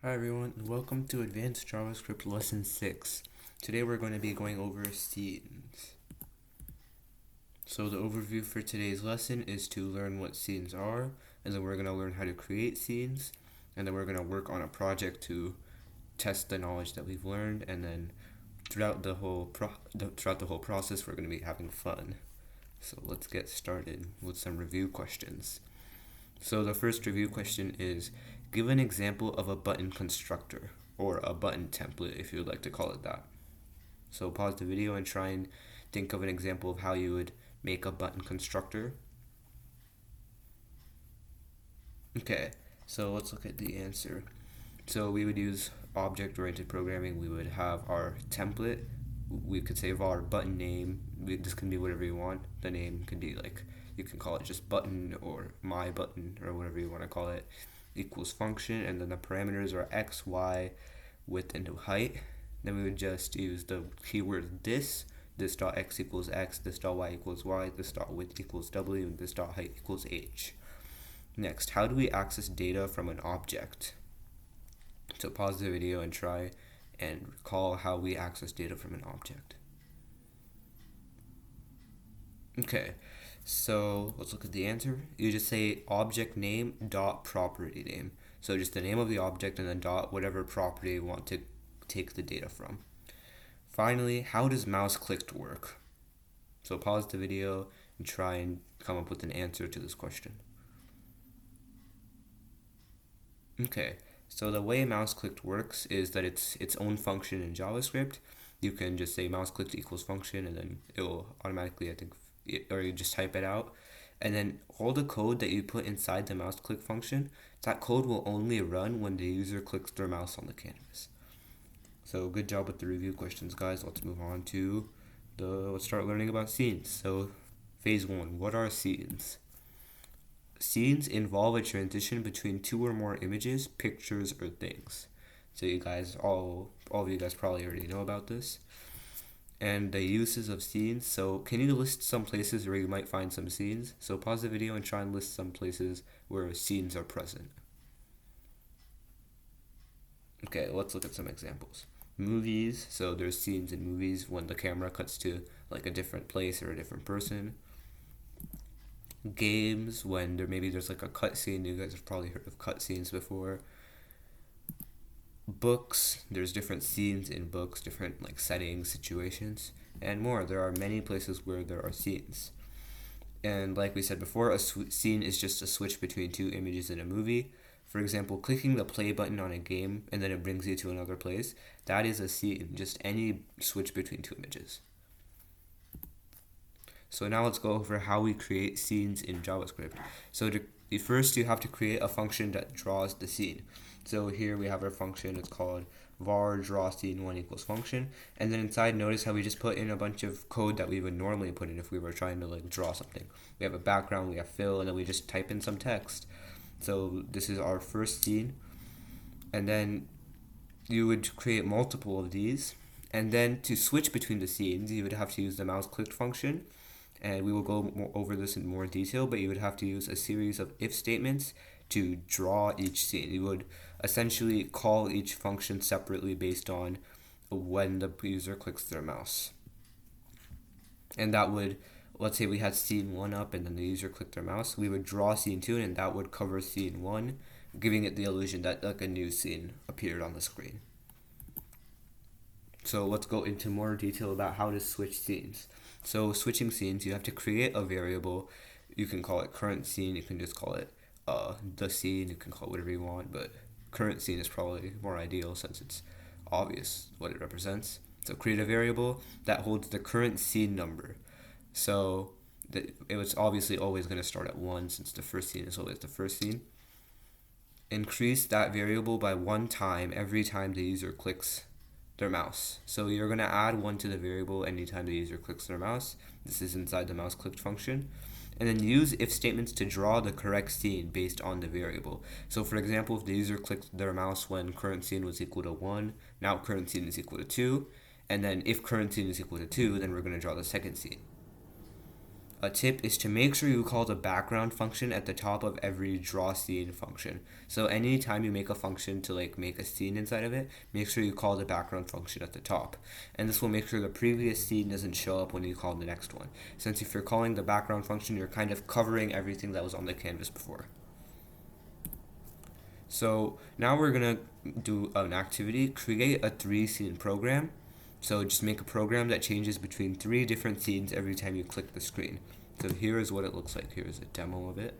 Hi everyone, and welcome to Advanced JavaScript Lesson 6. Today we're going to be going over scenes. So the overview for today's lesson is to learn what scenes are, and then we're going to learn how to create scenes, and then we're going to work on a project to test the knowledge that we've learned, and then throughout the whole process we're going to be having fun. So let's get started with some review questions. So the first review question is, give an example of a button constructor, or a button template if you would like to call it that. So pause the video and try and think of an example of how you would make a button constructor. Okay, so let's look at the answer. So we would use object-oriented programming. We would have our template. We could save our button name. This can be whatever you want. The name can be like, you can call it just button or my button or whatever you want to call it, equals function, and then the parameters are x, y, width, and height. Then we would just use the keyword this dot x equals x, this dot y equals y, this dot width equals w, and this dot height equals h. Next, how do we access data from an object? So pause the video and try and recall how we access data from an object. Okay, so let's look at the answer. You just say object name dot property name. So just the name of the object and then dot whatever property you want to take the data from. Finally, how does mouse clicked work? So pause the video and try and come up with an answer to this question. Okay, so the way mouse clicked works is that it's its own function in JavaScript. You can just say mouse clicked equals function, and then it will automatically, or you just type it out, and then all the code that you put inside the mouse click function, that code will only run when the user clicks their mouse on the canvas. So good job with the review questions, guys. Let's move on to let's start learning about scenes. So phase 1, what are scenes? Scenes involve a transition between two or more images, pictures, or things. So you guys, all of you guys probably already know about this. And the uses of scenes. So can you list some places where you might find some scenes? So pause the video and try and list some places where scenes are present. Okay, let's look at some examples. Movies. So there's scenes in movies when the camera cuts to like a different place or a different person. Games, when there's like a cutscene. You guys have probably heard of cutscenes before. Books, there's different scenes in books, different like settings, situations, and more. There are many places where there are scenes. And like we said before, a scene is just a switch between two images in a movie. For example, clicking the play button on a game and then it brings you to another place, that is a scene, just any switch between two images. So now let's go over how we create scenes in JavaScript. So first you have to create a function that draws the scene. So here we have our function, it's called var draw scene1 equals function, and then inside notice how we just put in a bunch of code that we would normally put in if we were trying to like draw something. We have a background, we have fill, and then we just type in some text. So this is our first scene, and then you would create multiple of these, and then to switch between the scenes you would have to use the mouse click function. And we will go over this in more detail, but you would have to use a series of if statements to draw each scene. You would essentially call each function separately based on when the user clicks their mouse. And that would, let's say we had scene 1 up and then the user clicked their mouse, we would draw scene 2 and that would cover scene 1, giving it the illusion that like a new scene appeared on the screen. So let's go into more detail about how to switch scenes. So switching scenes, you have to create a variable. You can call it current scene, you can just call it the scene, you can call it whatever you want, but current scene is probably more ideal since it's obvious what it represents. So create a variable that holds the current scene number. So it was obviously always going to start at 1 since the first scene is always the first scene. Increase that variable by 1 time every time the user clicks their mouse. So you're going to add 1 to the variable anytime the user clicks their mouse. This is inside the mouse clicked function. And then use if statements to draw the correct scene based on the variable. So for example, if the user clicked their mouse when current scene was equal to 1, now current scene is equal to 2, and then if current scene is equal to 2, then we're going to draw the second scene. a tip is to make sure you call the background function at the top of every draw scene function. So anytime you make a function to like make a scene inside of it, make sure you call the background function at the top. And this will make sure the previous scene doesn't show up when you call the next one. Since if you're calling the background function, you're kind of covering everything that was on the canvas before. So now we're gonna do an activity, create a 3-scene program. So just make a program that changes between 3 different scenes every time you click the screen. So here is what it looks like. Here's a demo of it.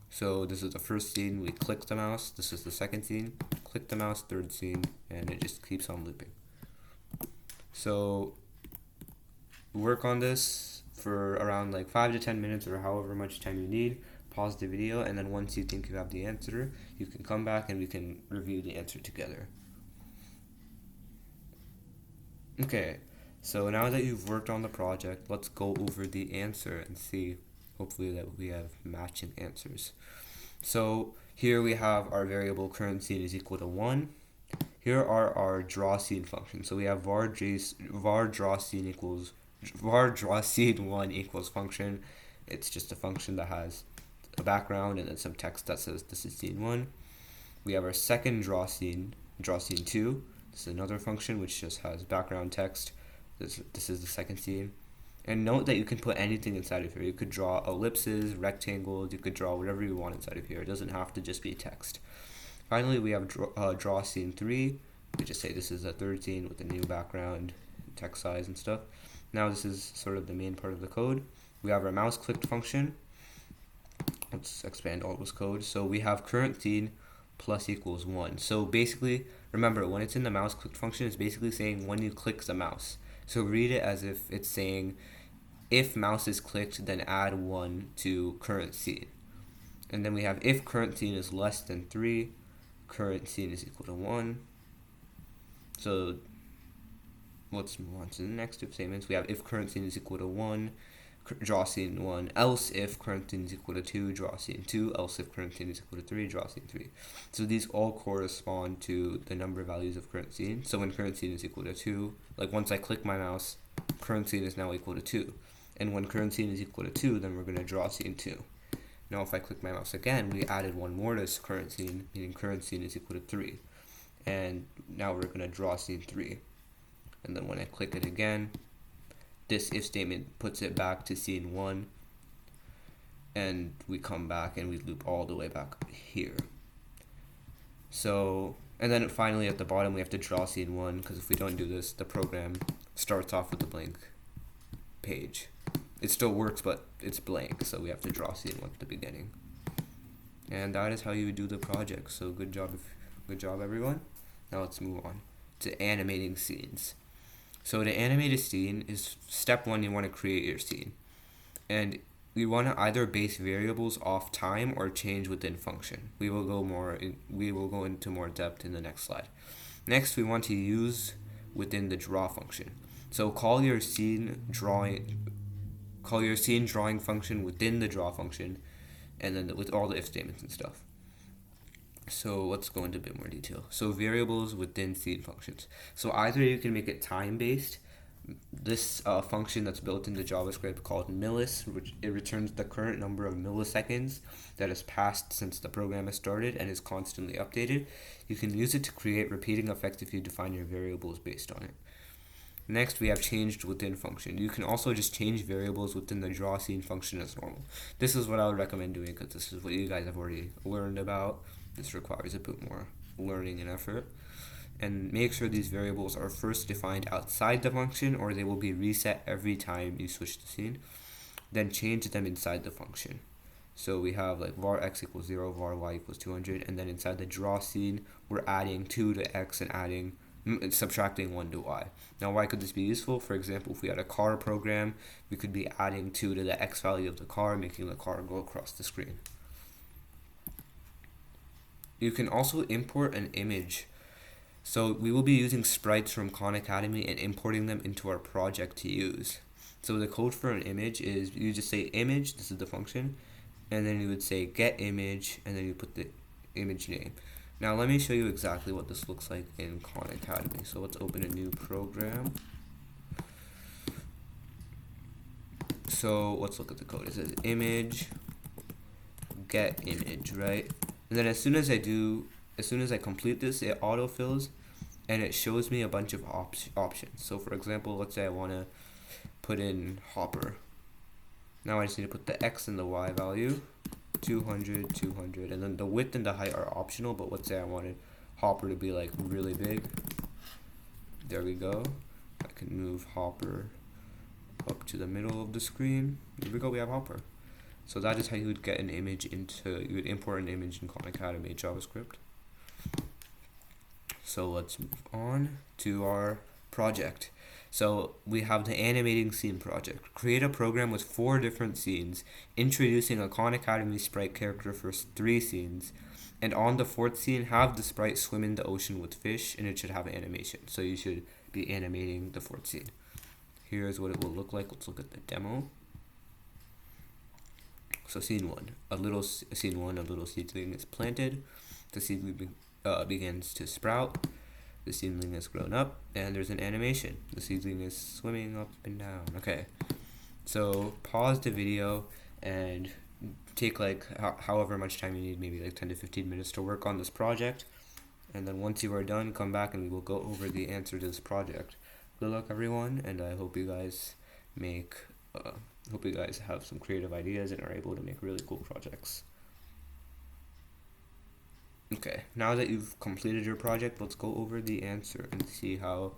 So this is the first scene, we click the mouse. This is the second scene, click the mouse, third scene, and it just keeps on looping. So work on this for around like 5 to 10 minutes or however much time you need. Pause the video, and then once you think you have the answer, you can come back and we can review the answer together. Okay, so now that you've worked on the project, let's go over the answer and see, hopefully, that we have matching answers. So here we have our variable current scene is equal to 1. Here are our draw scene functions. So we have var draw scene equals var draw scene 1 equals function. It's just a function that has a background and then some text that says this is scene 1. We have our second draw scene 2. This is another function which just has background text. This is the second scene. And note that you can put anything inside of here. You could draw ellipses, rectangles, you could draw whatever you want inside of here. It doesn't have to just be text. Finally, we have draw scene 3. We just say this is a third scene with a new background, text size and stuff. Now this is sort of the main part of the code. We have our mouse clicked function. Let's expand all this code. So we have current scene plus equals 1. So basically, remember, when it's in the mouse clicked function, it's basically saying when you click the mouse. So read it as if it's saying if mouse is clicked, then add 1 to current scene. And then we have if current scene is less than 3, current scene is equal to 1. So let's move on to the next if statements. We have if current scene is equal to 1, draw scene 1, else if current scene is equal to 2, draw scene 2, else if current scene is equal to 3, draw scene 3. So these all correspond to the number of values of current scene. So when current scene is equal to 2, like once I click my mouse, current scene is now equal to 2. And when current scene is equal to 2, then we're going to draw scene 2. Now if I click my mouse again, we added one more to current scene, meaning current scene is equal to 3. And now we're going to draw scene 3. And then when I click it again, this if statement puts it back to scene 1, and we come back and we loop all the way back here. So, and then finally at the bottom we have to draw scene 1, because if we don't do this, the program starts off with a blank page. It still works, but it's blank, so we have to draw scene 1 at the beginning. And that is how you would do the project. So good job everyone. Now let's move on to animating scenes. So to animate a scene is step 1, you want to create your scene. And we want to either base variables off time or change within function. We will go into more depth in the next slide. Next, we want to use within the draw function. So call your scene drawing function within the draw function, and then with all the if statements and stuff. So let's go into a bit more detail. So variables within scene functions. So either you can make it time-based. This function that's built into JavaScript called millis, which it returns the current number of milliseconds that has passed since the program has started and is constantly updated. You can use it to create repeating effects if you define your variables based on it. Next, we have changed within function. You can also just change variables within the draw scene function as normal. This is what I would recommend doing because this is what you guys have already learned about. This requires a bit more learning and effort. And make sure these variables are first defined outside the function or they will be reset every time you switch the scene. Then change them inside the function. So we have like var x equals 0, var y equals 200, and then inside the draw scene, we're adding 2 to x and subtracting 1 to y. Now why could this be useful? For example, if we had a car program, we could be adding 2 to the x value of the car, making the car go across the screen. You can also import an image. So we will be using sprites from Khan Academy and importing them into our project to use. So the code for an image is you just say image, this is the function, and then you would say get image, and then you put the image name. Now let me show you exactly what this looks like in Khan Academy. So let's open a new program. So let's look at the code. It says image get image, right? And then as soon as I complete this, it autofills and it shows me a bunch of options. So for example, let's say I want to put in hopper. Now I just need to put the x and the y value, 200, 200, and then the width and the height are optional, but let's say I wanted hopper to be like really big. There we go. I can move hopper up to the middle of the screen. Here we go, we have hopper. So that is how you would get an image you would import an image in Khan Academy JavaScript. So let's move on to our project. So we have the animating scene project. Create a program with 4 different scenes, introducing a Khan Academy sprite character for 3 scenes, and on the 4th scene, have the sprite swim in the ocean with fish, and it should have animation. So you should be animating the 4th scene. Here's what it will look like. Let's look at the demo. So scene 1, a little seedling is planted. The seedling begins to sprout. The seedling has grown up, and there's an animation. The seedling is swimming up and down. Okay, so pause the video and take like however much time you need, maybe like 10 to 15 minutes to work on this project. And then once you are done, come back and we will go over the answer to this project. Good luck, everyone, and I hope you guys have some creative ideas and are able to make really cool projects. Okay, now that you've completed your project, let's go over the answer and see how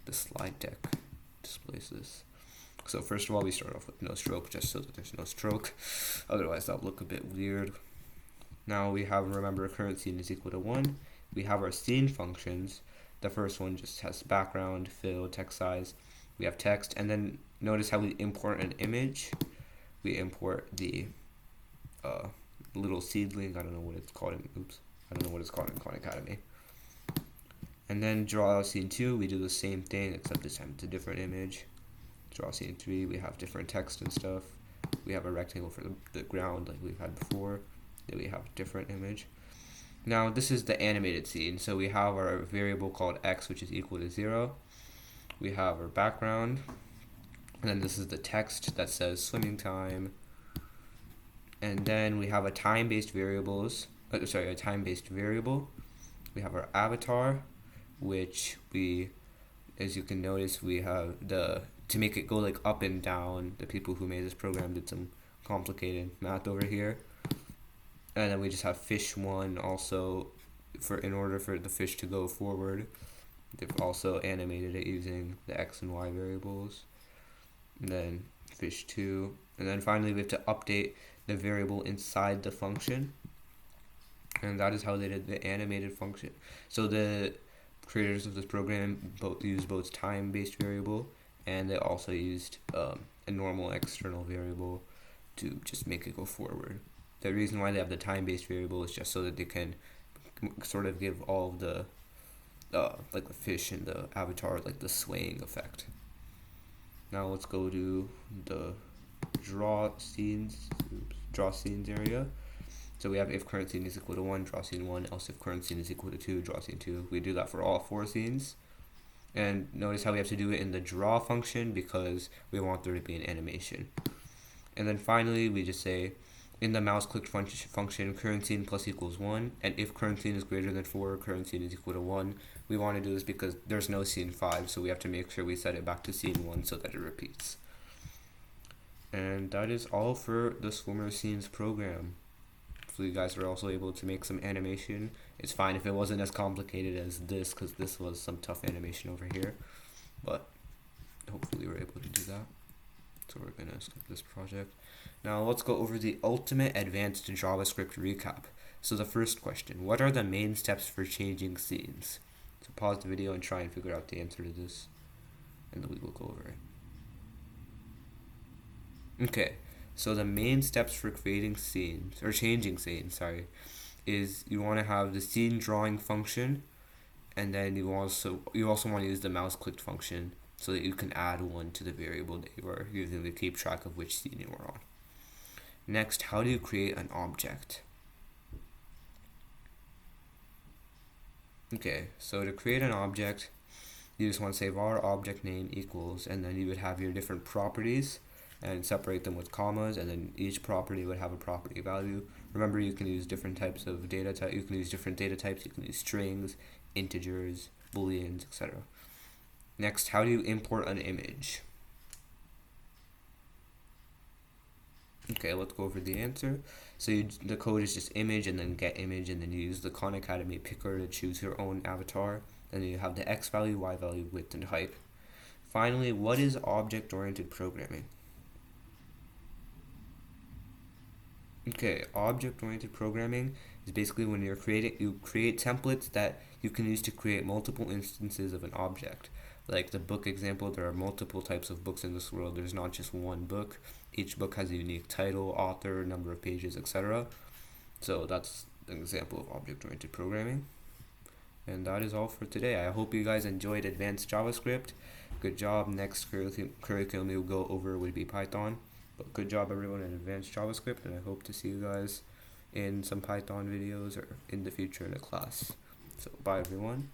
the slide deck displays this. So first of all, we start off with no stroke, just so that there's no stroke. Otherwise, that'll look a bit weird. Now we have, remember, current scene is equal to 1. We have our scene functions. The first one just has background, fill, text size. We have text, and then notice how we import an image. We import the little seedling. I don't know what it's called in Khan Academy. And then draw scene 2, we do the same thing, except this time it's a different image. Draw scene 3, we have different text and stuff. We have a rectangle for the ground like we've had before. Then we have a different image. Now this is the animated scene. So we have our variable called x, which is equal to 0. We have our background. And then this is the text that says swimming time. And then we have a time-based variable. We have our avatar, which as you can notice, we have to make it go like up and down. The people who made this program did some complicated math over here. And then we just have fish 1 also in order for the fish to go forward. They've also animated it using the x and y variables. And then fish 2. And then finally we have to update the variable inside the function. And that is how they did the animated function. So the creators of this program used both time-based variable, and they also used a normal external variable to just make it go forward. The reason why they have the time-based variable is just so that they can sort of give all of the like the fish and the avatar like the swaying effect. Now let's go to the draw scenes area. So we have if current scene is equal to 1, draw scene 1, else if current scene is equal to 2, draw scene 2. We do that for all 4 scenes. And notice how we have to do it in the draw function because we want there to be an animation. And then finally we just say in the mouse clicked function current scene plus equals 1, and if current scene is greater than 4, current scene is equal to 1. We want to do this because there's no scene 5, so we have to make sure we set it back to scene 1 so that it repeats. And that is all for the swimmer scenes program. Hopefully you guys are also able to make some animation. It's fine if it wasn't as complicated as this, because this was some tough animation over here, but hopefully we're able to do that. So we're gonna skip this project. Now let's go over the ultimate advanced JavaScript recap. So the first question, what are the main steps for changing scenes? So pause the video and try and figure out the answer to this, and then we will go over it. Okay, so the main steps for creating scenes, or changing scenes, is you want to have the scene drawing function, and then you also want to use the mouse clicked function so that you can add one to the variable that you are using to keep track of which scene you are on. Next, how do you create an object? Okay, so to create an object, you just want to say var object name equals, and then you would have your different properties. and separate them with commas, and then each property would have a property value. Remember, you can use different types of data type. You can use different data types. You can use strings, integers, booleans, etc. Next, how do you import an image? Okay, let's go over the answer. So the code is just image and then get image, and then you use the Khan Academy picker to choose your own avatar. And then you have the X value, Y value, width, and height. Finally, what is object-oriented programming? Okay, object-oriented programming is basically when you create templates that you can use to create multiple instances of an object. Like the book example, there are multiple types of books in this world. There's not just one book. Each book has a unique title, author, number of pages, etc. So that's an example of object-oriented programming. And that is all for today. I hope you guys enjoyed advanced JavaScript. Good job. Next curriculum we'll go over would be Python. But good job everyone in advanced JavaScript, and I hope to see you guys in some Python videos or in the future in a class. So bye everyone.